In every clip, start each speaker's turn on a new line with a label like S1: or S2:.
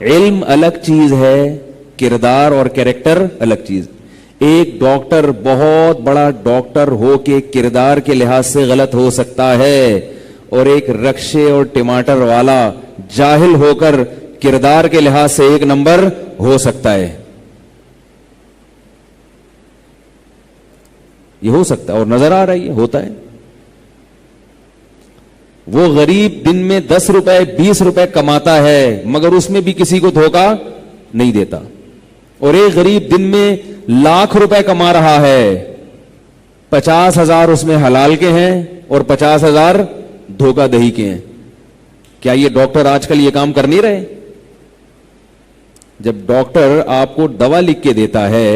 S1: علم الگ چیز ہے، کردار اور کیریکٹر الگ چیز. ایک ڈاکٹر بہت بڑا ڈاکٹر ہو کے کردار کے لحاظ سے غلط ہو سکتا ہے، اور ایک رکشے اور ٹماٹر والا جاہل ہو کر کردار کے لحاظ سے ایک نمبر ہو سکتا ہے. یہ ہو سکتا ہے اور نظر آ رہا ہے، یہ ہوتا ہے. وہ غریب دن میں 10 روپے 20 روپے کماتا ہے مگر اس میں بھی کسی کو دھوکہ نہیں دیتا، اور ایک غریب دن میں لاکھ روپے کما رہا ہے، 50,000 اس میں حلال کے ہیں اور 50,000 دھوکہ دہی کے ہیں. کیا یہ ڈاکٹر آج کل یہ کام کر نہیں رہے؟ جب ڈاکٹر آپ کو دوا لکھ کے دیتا ہے،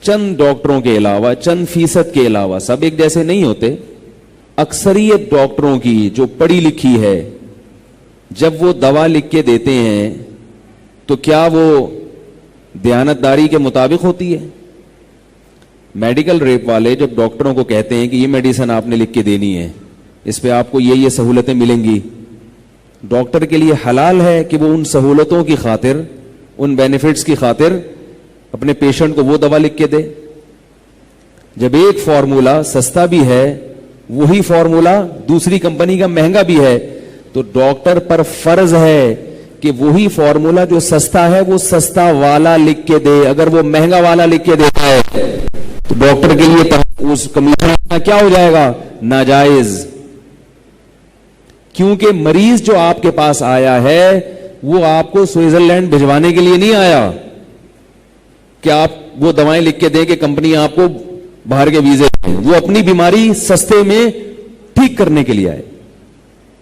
S1: چند ڈاکٹروں کے علاوہ، چند فیصد کے علاوہ، سب ایک جیسے نہیں ہوتے، اکثریت ڈاکٹروں کی جو پڑھی لکھی ہے، جب وہ دوا لکھ کے دیتے ہیں تو کیا وہ دیانتداری کے مطابق ہوتی ہے؟ میڈیکل ریپ والے جب ڈاکٹروں کو کہتے ہیں کہ یہ میڈیسن آپ نے لکھ کے دینی ہے، اس پہ آپ کو یہ سہولتیں ملیں گی، ڈاکٹر کے لیے حلال ہے کہ وہ ان سہولتوں کی خاطر، ان بینیفٹس کی خاطر اپنے پیشنٹ کو وہ دوا لکھ کے دے. جب ایک فارمولا سستا بھی ہے، وہی فارمولا دوسری کمپنی کا مہنگا بھی ہے، تو ڈاکٹر پر فرض ہے کہ وہی فارمولا جو سستا ہے وہ سستا والا لکھ کے دے. اگر وہ مہنگا والا لکھ کے دیتا ہے تو ڈاکٹر کے لیے اس کمیشن کیا ہو جائے گا؟ ناجائز. کیونکہ مریض جو آپ کے پاس آیا ہے وہ آپ کو سوئٹزرلینڈ بھجوانے کے لیے نہیں آیا کہ آپ وہ دوائیں لکھ کے دیں کہ کمپنی آپ کو باہر کے ویزے دیں. وہ اپنی بیماری سستے میں ٹھیک کرنے کے لیے آئے.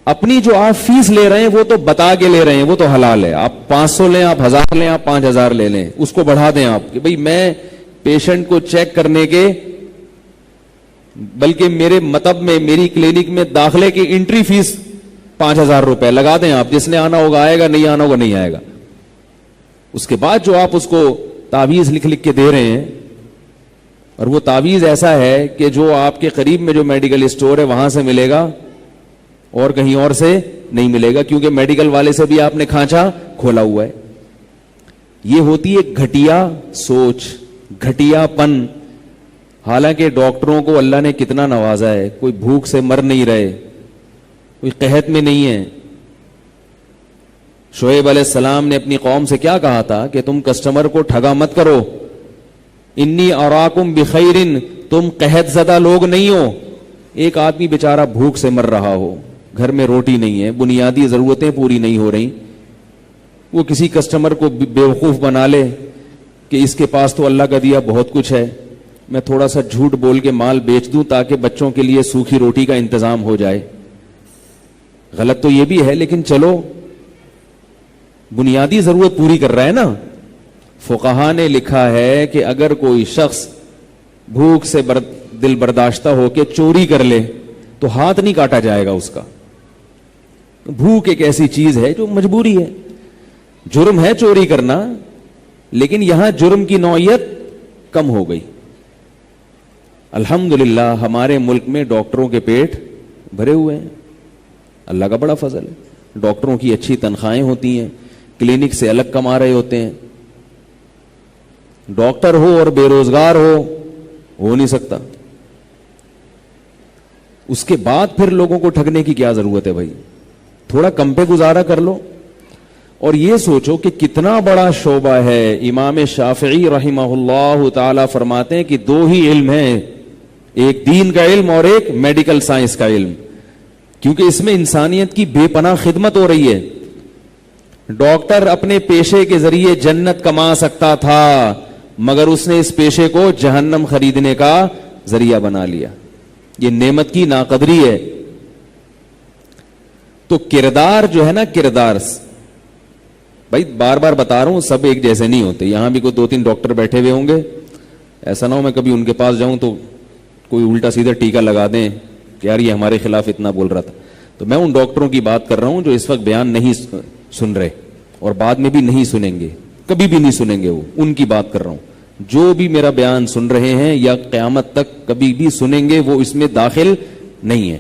S1: اپنی جو آپ فیس لے رہے ہیں وہ تو بتا کے لے رہے ہیں، وہ تو حلال ہے. آپ 500 لیں، آپ 1000 لیں، آپ 5000 لے لیں، اس کو بڑھا دیں آپ کہ بھئی میں پیشنٹ کو چیک کرنے کے، بلکہ میرے مطب میں، میری کلینک میں داخلے کی انٹری فیس 5000 روپے لگا دیں آپ. جس نے آنا ہوگا آئے گا، نہیں آنا ہوگا نہیں آئے گا. اس کے بعد جو آپ اس کو تعویذ لکھ کے دے رہے ہیں، اور وہ تعویذ ایسا ہے کہ جو آپ کے قریب میں جو میڈیکل اسٹور ہے وہاں سے ملے گا اور کہیں اور سے نہیں ملے گا، کیونکہ میڈیکل والے سے بھی آپ نے کھانچا کھولا ہوا ہے. یہ ہوتی ہے گھٹیا سوچ، گھٹیا پن. حالانکہ ڈاکٹروں کو اللہ نے کتنا نوازا ہے، کوئی بھوک سے مر نہیں رہے، کوئی قحط میں نہیں ہے. شعیب علیہ السلام نے اپنی قوم سے کیا کہا تھا کہ تم کسٹمر کو ٹھگا مت کرو، انی اراکم بخیر، تم قحط زدہ لوگ نہیں ہو. ایک آدمی بیچارہ بھوک سے مر رہا ہو، گھر میں روٹی نہیں ہے، بنیادی ضرورتیں پوری نہیں ہو رہی، وہ کسی کسٹمر کو بیوقوف بنا لے کہ اس کے پاس تو اللہ کا دیا بہت کچھ ہے، میں تھوڑا سا جھوٹ بول کے مال بیچ دوں تاکہ بچوں کے لیے سوکھی روٹی کا انتظام ہو جائے. غلط تو یہ بھی ہے، لیکن چلو بنیادی ضرورت پوری کر رہا ہے نا. فقہا نے لکھا ہے کہ اگر کوئی شخص بھوک سے دل برداشتہ ہو کے چوری کر لے تو ہاتھ نہیں کاٹا جائے گا اس کا. بھوک ایک ایسی چیز ہے جو مجبوری ہے. جرم ہے چوری کرنا، لیکن یہاں جرم کی نوعیت کم ہو گئی. الحمدللہ ہمارے ملک میں ڈاکٹروں کے پیٹ بھرے ہوئے ہیں، اللہ کا بڑا فضل ہے. ڈاکٹروں کی اچھی تنخواہیں ہوتی ہیں، کلینک سے الگ کما رہے ہوتے ہیں. ڈاکٹر ہو اور بے روزگار ہو نہیں سکتا. اس کے بعد پھر لوگوں کو ٹھگنے کی کیا ضرورت ہے بھائی؟ تھوڑا کم پہ گزارا کر لو. اور یہ سوچو کہ کتنا بڑا شعبہ ہے. امام شافعی رحمہ اللہ تعالی فرماتے ہیں کہ 2 ہی علم ہیں، ایک دین کا علم اور ایک میڈیکل سائنس کا علم، کیونکہ اس میں انسانیت کی بے پناہ خدمت ہو رہی ہے. ڈاکٹر اپنے پیشے کے ذریعے جنت کما سکتا تھا، مگر اس نے اس پیشے کو جہنم خریدنے کا ذریعہ بنا لیا. یہ نعمت کی ناقدری ہے. تو کردار جو ہے نا، کردار بھائی بار بار بتا رہا ہوں، سب ایک جیسے نہیں ہوتے. یہاں بھی کوئی 2-3 ڈاکٹر بیٹھے ہوئے ہوں گے، ایسا نہ ہو میں کبھی ان کے پاس جاؤں تو کوئی الٹا سیدھا ٹیکا لگا دیں کہ یار یہ ہمارے خلاف اتنا بول رہا تھا. تو میں ان ڈاکٹروں کی بات کر رہا ہوں جو اس وقت بیان نہیں سن رہے اور بعد میں بھی نہیں سنیں گے، کبھی بھی نہیں سنیں گے. وہ ان کی بات کر رہا ہوں جو بھی میرا بیان سن رہے ہیں یا قیامت تک کبھی بھی سنیں گے وہ اس میں داخل نہیں ہے.